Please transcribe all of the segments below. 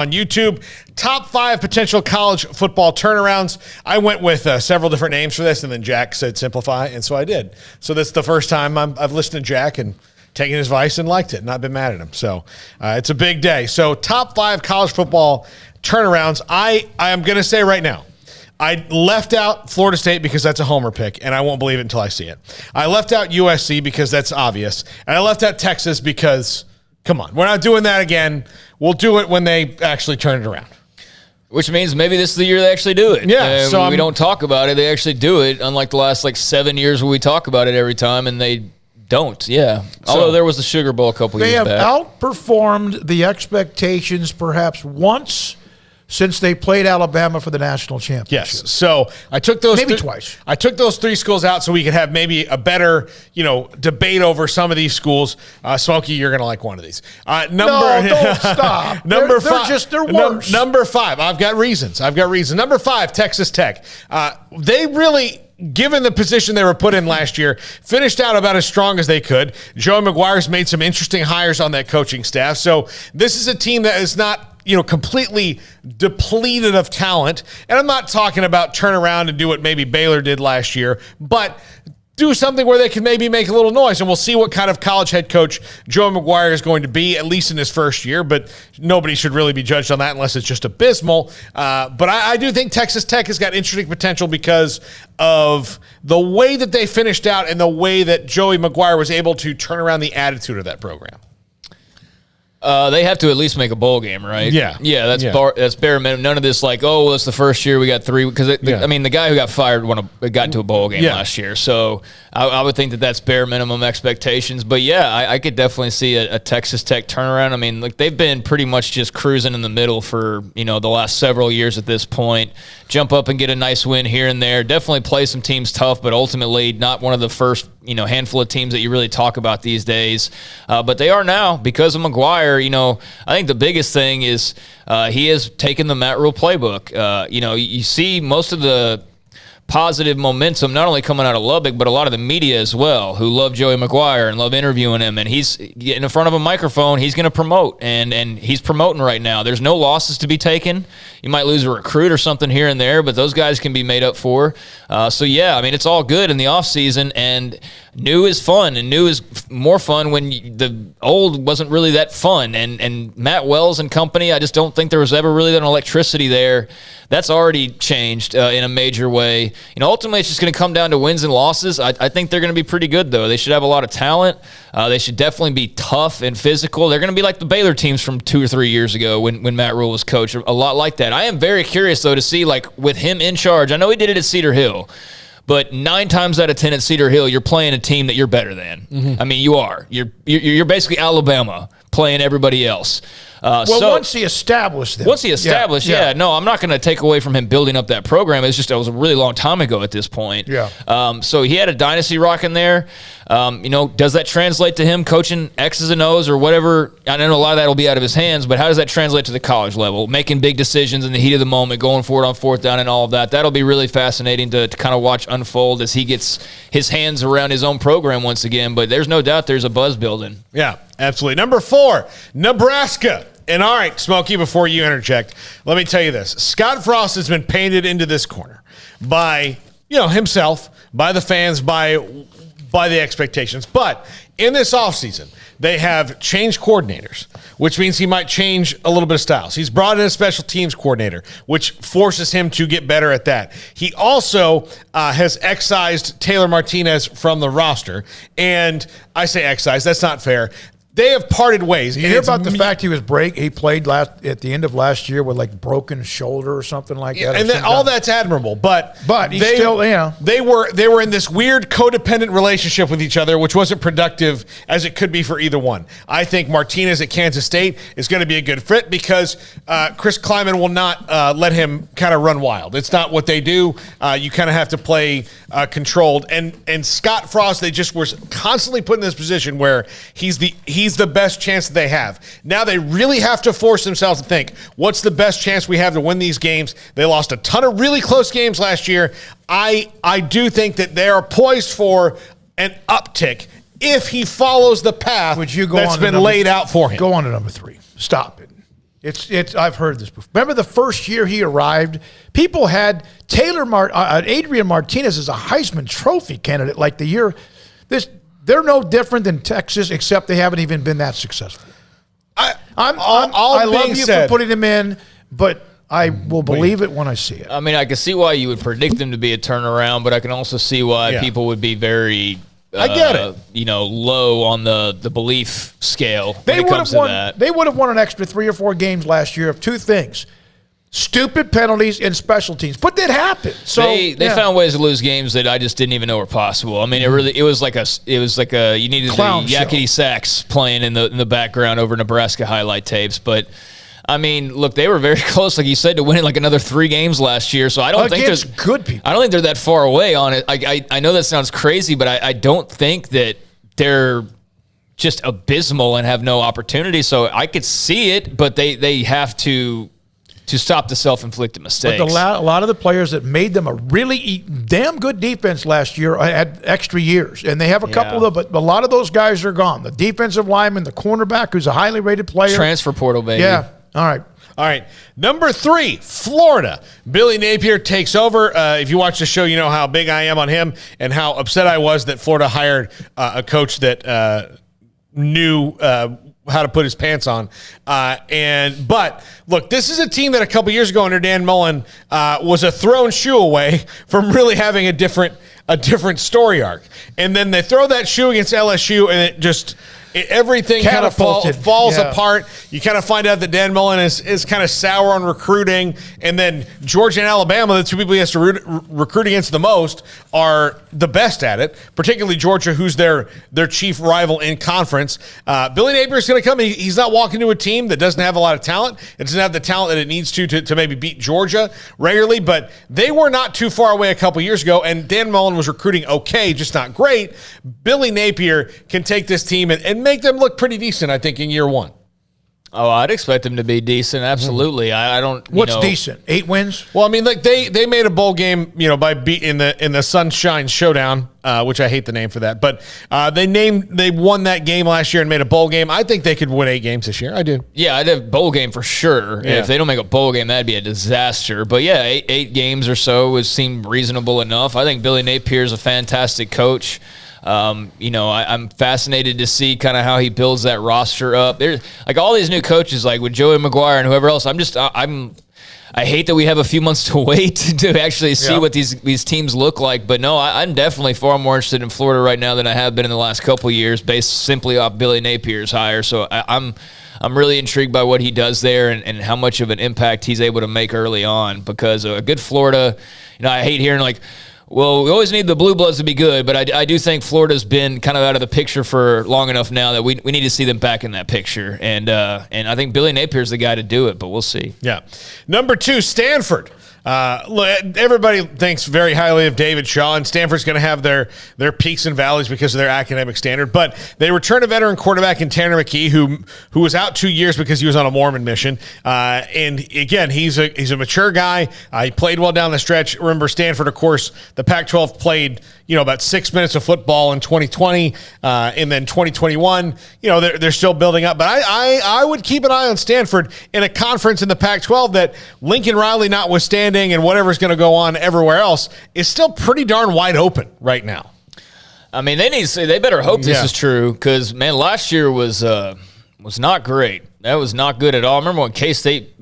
On YouTube, top 5 potential college football turnarounds. I went with several different names for this, and then Jack said simplify, and so I did. So that's the first time I've listened to Jack and taken his advice and liked it, and I've been mad at him. So it's a big day. So top 5 college football turnarounds. I am going to say right now, I left out Florida State because that's a homer pick, and I won't believe it until I see it. I left out USC because that's obvious, and I left out Texas because, come on, we're not doing that again. We'll do it when they actually turn it around. Which means maybe this is the year they actually do it. Yeah. So we don't talk about it. They actually do it, unlike the last 7 years where we talk about it every time, and they don't. Yeah. Although there was the Sugar Bowl a couple years back. They have outperformed the expectations perhaps once since they played Alabama for the national championship. Yes. So I took those twice. I took those 3 schools out so we could have maybe a better, debate over some of these schools. Smokey, you're going to like one of these. Don't stop. Number they're 5. They're worse. Number 5. I've got reasons. Number 5, Texas Tech. They really, given the position they were put in last year, finished out about as strong as they could. Joey McGuire's made some interesting hires on that coaching staff. So this is a team that is not completely depleted of talent. And I'm not talking about turn around and do what maybe Baylor did last year, but do something where they can maybe make a little noise. And we'll see what kind of college head coach Joe McGuire is going to be, at least in his first year. But nobody should really be judged on that unless it's just abysmal. But I do think Texas Tech has got interesting potential because of the way that they finished out and the way that Joey McGuire was able to turn around the attitude of that program. They have to at least make a bowl game, right? Yeah. Yeah, that's bare minimum. None of this it's the first year we got 3. Because, the guy who got fired got into a bowl game last year. So I would think that's bare minimum expectations. But, I could definitely see a Texas Tech turnaround. They've been pretty much just cruising in the middle for, the last several years at this point. Jump up and get a nice win here and there. Definitely play some teams tough, but ultimately not one of the first, handful of teams that you really talk about these days. But they are now because of McGuire. I think the biggest thing is he has taken the Matt Rule playbook. You see most of the positive momentum not only coming out of Lubbock, but a lot of the media as well, who love Joey McGuire and love interviewing him. And he's getting in front of a microphone. He's going to promote, and he's promoting right now. There's no losses to be taken. You might lose a recruit or something here and there, but those guys can be made up for. It's all good in the offseason, and new is fun, and new is more fun when the old wasn't really that fun. And Matt Wells and company, I just don't think there was ever really an electricity there. That's already changed in a major way. Ultimately, it's just going to come down to wins and losses. I think they're going to be pretty good, though. They should have a lot of talent. They should definitely be tough and physical. They're going to be like the Baylor teams from 2 or 3 years ago when Matt Rule was coach, a lot like that. I am very curious, though, to see, with him in charge. I know he did it at Cedar Hill, but 9 times out of 10 at Cedar Hill, you're playing a team that you're better than. Mm-hmm. You are. You're basically Alabama playing everybody else. Once he established them. No, I'm not going to take away from him building up that program. It's just it was a really long time ago at this point. Yeah. So he had a dynasty rocking there. Does that translate to him coaching X's and O's or whatever? I know a lot of that will be out of his hands, but how does that translate to the college level? Making big decisions in the heat of the moment, going for it on 4th down and all of that. That'll be really fascinating to kind of watch unfold as he gets his hands around his own program once again. But there's no doubt there's a buzz building. Yeah, absolutely. Number 4, Nebraska. And all right, Smokey, before you interject, let me tell you this. Scott Frost has been painted into this corner by, himself, by the fans, by the expectations. But in this offseason, they have changed coordinators, which means he might change a little bit of styles. He's brought in a special teams coordinator, which forces him to get better at that. He also has excised Taylor Martinez from the roster. And I say excised, that's not fair. They have parted ways. You hear about the fact he played at the end of last year with broken shoulder or something like that. And all that's admirable, but he's still, they were in this weird codependent relationship with each other, which wasn't productive as it could be for either one. I think Martinez at Kansas State is going to be a good fit because Chris Kleiman will not let him kind of run wild. It's not what they do. You kind of have to play controlled. And Scott Frost, they just were constantly put in this position where he's the best chance that they have. Now they really have to force themselves to think, what's the best chance we have to win these games? They lost a ton of really close games last year. I do think that they are poised for an uptick if he follows the path that's been laid out for him. Go on to number 3. Stop it. I've heard this before. Remember the first year he arrived, people had Adrian Martinez as a Heisman Trophy candidate. Like the year, they're no different than Texas, except they haven't even been that successful. I love you for putting him in, but I will believe it when I see it. I mean, I can see why you would predict them to be a turnaround, but I can also see why people would be very, I get it. Low on the belief scale when They it comes to that. They would have won an extra 3 or 4 games last year of two things: stupid penalties and special teams. But that happened. So they found ways to lose games that I just didn't even know were possible. I mean, it was like you needed Clown the yakety sax playing in the background over Nebraska highlight tapes, but. I mean, look, they were very close, like you said, to winning like another 3 games last year. So I don't think there's good people. I don't think they're that far away on it. I know that sounds crazy, but I don't think that they're just abysmal and have no opportunity. So I could see it, but they have to stop the self-inflicted mistakes. But a lot of the players that made them a really damn good defense last year had extra years, and they have a couple of them, but a lot of those guys are gone. The defensive lineman, the cornerback, who's a highly rated player. Transfer portal, baby. Yeah. All right. Number 3, Florida. Billy Napier takes over. If you watch the show, you know how big I am on him and how upset I was that Florida hired a coach that knew how to put his pants on. But look, this is a team that a couple years ago under Dan Mullen was a thrown shoe away from really having a different story arc. And then they throw that shoe against LSU, and it just everything kind of falls apart. You kind of find out that Dan Mullen is kind of sour on recruiting, and then Georgia and Alabama, the two people he has to recruit against the most, are the best at it, particularly Georgia, who's their chief rival in conference. Billy Napier is going to come. He's not walking to a team that doesn't have a lot of talent. It doesn't have the talent that it needs to maybe beat Georgia regularly, but they were not too far away a couple years ago, and Dan Mullen was recruiting okay, just not great. Billy Napier can take this team and make them look pretty decent, I think, in year 1. Oh, I'd expect them to be decent. Absolutely. I don't. What's decent? 8 wins? Well, I mean, like they made a bowl game, by beating in the Sunshine Showdown, which I hate the name for that, but they won that game last year and made a bowl game. I think they could win 8 games this year. I do. Yeah, I'd have bowl game for sure. Yeah. If they don't make a bowl game, that'd be a disaster. But yeah, 8 games or so would seem reasonable enough. I think Billy Napier is a fantastic coach. I'm fascinated to see kind of how he builds that roster up. There's like all these new coaches, like with Joey McGuire and whoever else. I hate that we have a few months to wait to actually see what these teams look like. But no, I'm definitely far more interested in Florida right now than I have been in the last couple of years, based simply off Billy Napier's hire. So I'm really intrigued by what he does there and how much of an impact he's able to make early on. Because a good Florida, I hate hearing like, well, we always need the Blue Bloods to be good, but I do think Florida's been kind of out of the picture for long enough now that we need to see them back in that picture. And I think Billy Napier's the guy to do it, but we'll see. Yeah. Number 2, Stanford. Everybody thinks very highly of David Shaw, and Stanford's going to have their peaks and valleys because of their academic standard. But they return a veteran quarterback in Tanner McKee, who was out 2 years because he was on a Mormon mission. And again, he's a mature guy. He played well down the stretch. Remember, Stanford, of course, the Pac-12 played about 6 minutes of football in 2020, and then 2021. They're still building up. But I would keep an eye on Stanford in a conference in the Pac-12 that Lincoln Riley notwithstanding, and whatever's going to go on everywhere else is still pretty darn wide open right now. I mean, they better hope this is true, because man, last year was not great. That was not good at all. I remember when K-State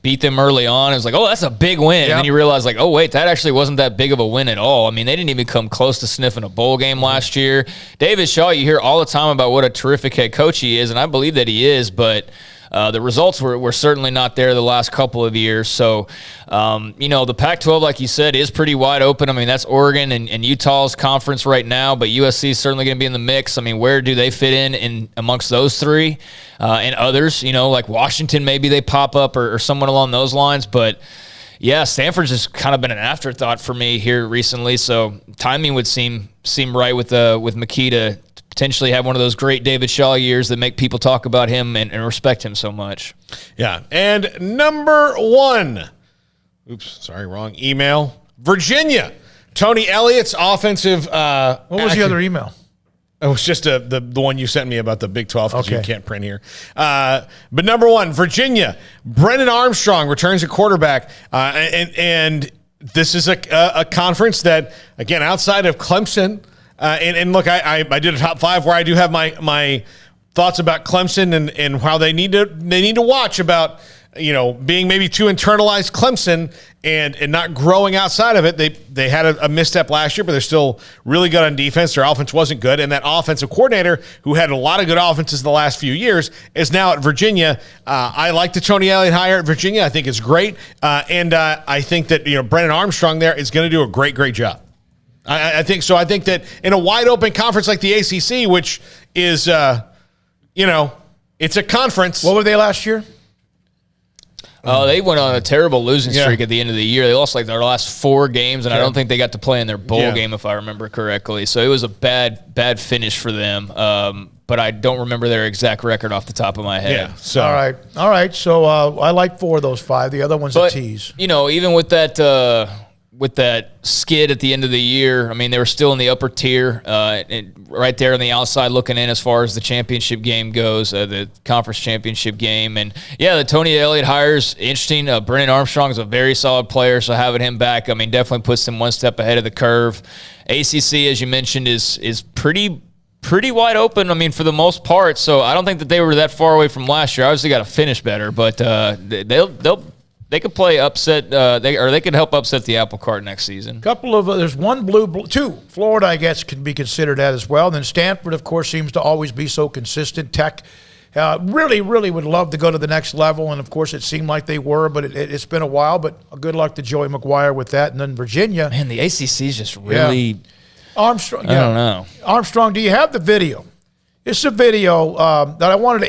beat them early on. It was like, oh, that's a big win. And then you realize, like, oh, wait, that actually wasn't that big of a win at all. I mean, they didn't even come close to sniffing a bowl game last year. David Shaw, you hear all the time about what a terrific head coach he is, and I believe that he is, but the results were certainly not there the last couple of years. So, the Pac-12, like you said, is pretty wide open. I mean, that's Oregon and Utah's conference right now, but USC is certainly going to be in the mix. I mean, where do they fit in amongst those three and others? Like Washington, maybe they pop up or someone along those lines. But, yeah, Stanford's just kind of been an afterthought for me here recently. So timing would seem right with McKee to potentially have one of those great David Shaw years that make people talk about him and respect him so much. Yeah. And number 1, wrong email. Virginia. Tony Elliott's offensive. What was the other email? It was just the one you sent me about the Big 12 because you Okay. can't print here. But number one, Virginia. Brennan Armstrong returns at quarterback. And this is a conference that, again, outside of Clemson, and look, I did a top 5 where I do have my thoughts about Clemson and how they need to watch about, being maybe too internalized Clemson and not growing outside of it. They had a misstep last year, but they're still really good on defense. Their offense wasn't good, and that offensive coordinator, who had a lot of good offenses the last few years, is now at Virginia. I like the Tony Elliott hire at Virginia. I think it's great, and I think that Brennan Armstrong there is going to do a great job. I think so. I think that in a wide open conference like the ACC, which is it's a conference. What were they last year? Oh, they went on a terrible losing streak at the end of the year. They lost like their last 4 games, and I don't think they got to play in their bowl game, if I remember correctly. So it was a bad finish for them. But I don't remember their exact record off the top of my head. Yeah. So All right. So I like 4 of those 5. The other one's a tease. Even with that skid at the end of the year, I mean, they were still in the upper tier, right there on the outside looking in as far as the championship game goes, the conference championship game. And, the Tony Elliott hire's interesting. Brennan Armstrong is a very solid player, so having him back, I mean, definitely puts them one step ahead of the curve. ACC, as you mentioned, is pretty wide open, I mean, for the most part. So I don't think that they were that far away from last year. Obviously got to finish better, but they could play upset. They could help upset the apple cart next season. There's one blue, 2. Florida, I guess, can be considered that as well. Then Stanford, of course, seems to always be so consistent. Tech, really would love to go to the next level, and of course, it seemed like they were, but it's been a while. But good luck to Joey McGuire with that. And then Virginia, man, the ACC is just really Armstrong. I don't know. Armstrong, do you have the video? It's a video that I wanted to